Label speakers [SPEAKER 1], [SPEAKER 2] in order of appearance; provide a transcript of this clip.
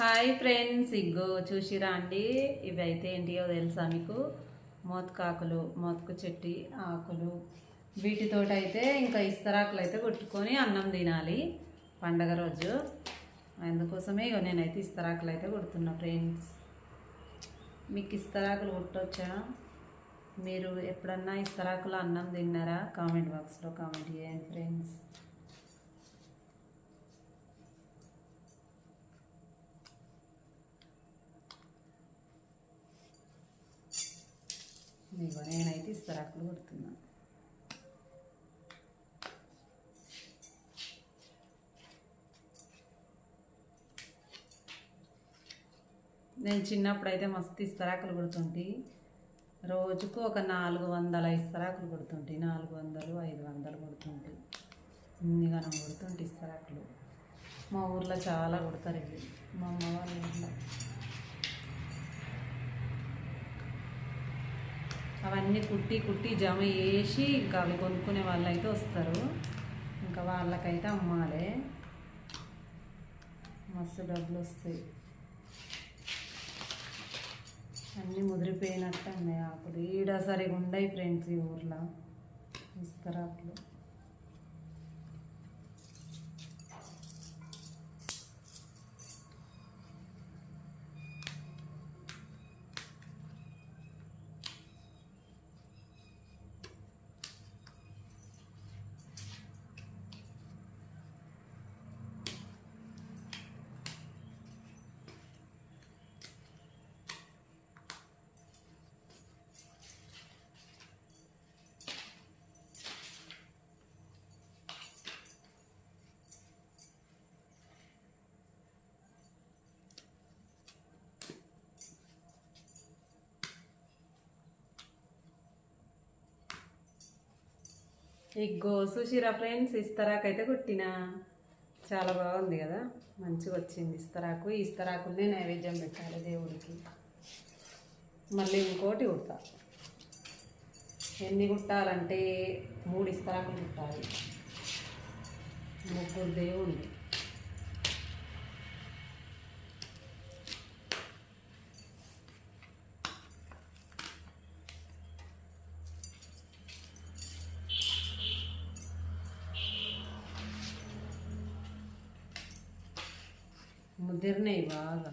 [SPEAKER 1] Hi friends, ఇగ్గో చూసిరా అండి. ఇవి అయితే ఏంటియో తెలుసా మీకు? మోతకాకులు, మోతకు చెట్టి ఆకులు, వీటితోటి అయితే ఇంకా ఇస్తరాకులు అయితే కొట్టుకొని అన్నం తినాలి పండగ రోజు. అందుకోసమే ఇక నేనైతే ఇస్తరాకులు అయితే కొడుతున్నా ఫ్రెండ్స్. మీకు ఇస్తరాకులు కొట్టొచ్చా? మీరు ఎప్పుడన్నా ఇస్తరాకులు అన్నం తిన్నారా? కామెంట్ బాక్స్లో కామెంట్ చేయండి ఫ్రెండ్స్. ఇదిగో నేనైతే ఇస్తరాకులు కొడుతున్నా. నేను చిన్నప్పుడు అయితే మస్తు ఇస్తరాకులు కొడుతుంటే రోజుకు ఒక 400 ఇస్తరాకులు కొడుతుంటే 400 500 కొడుతుంటే ఇన్నిగానం కొడుతుంటే ఇస్తరాకులు. మా ఊర్లో చాలా కొడతారు ఇవి, మా అమ్మ వాళ్ళ ఊర్లో. అవన్నీ కుట్టి కుట్టి జమ చేసి ఇంకా అవి కొనుక్కునే వాళ్ళు అయితే వస్తారు. ఇంకా వాళ్ళకైతే అమ్మాలి, మస్తు డబ్బులు వస్తాయి. అన్నీ ముదిరిపోయినట్టు ఉన్నాయి ఆకులు. ఈడ సరిగా ఉండయి ఫ్రెండ్స్ ఈ ఊర్లో ఇస్తరాకులు. ఇగ్గో చూసిరా ఫ్రెండ్స్, ఇస్తరాకైతే కుట్టినా. చాలా బాగుంది కదా, మంచిగా వచ్చింది ఇస్తరాకు. ఈ ఇస్తరాకుల్ని నైవేద్యం పెట్టాలి దేవుడికి. మళ్ళీ ఇంకోటి కుడతా. ఎన్ని కుట్టాలంటే 3 ఇస్తరాకులు కుట్టాలి, 3 దేవుళ్ళు. ముదిరినాయి బాగా.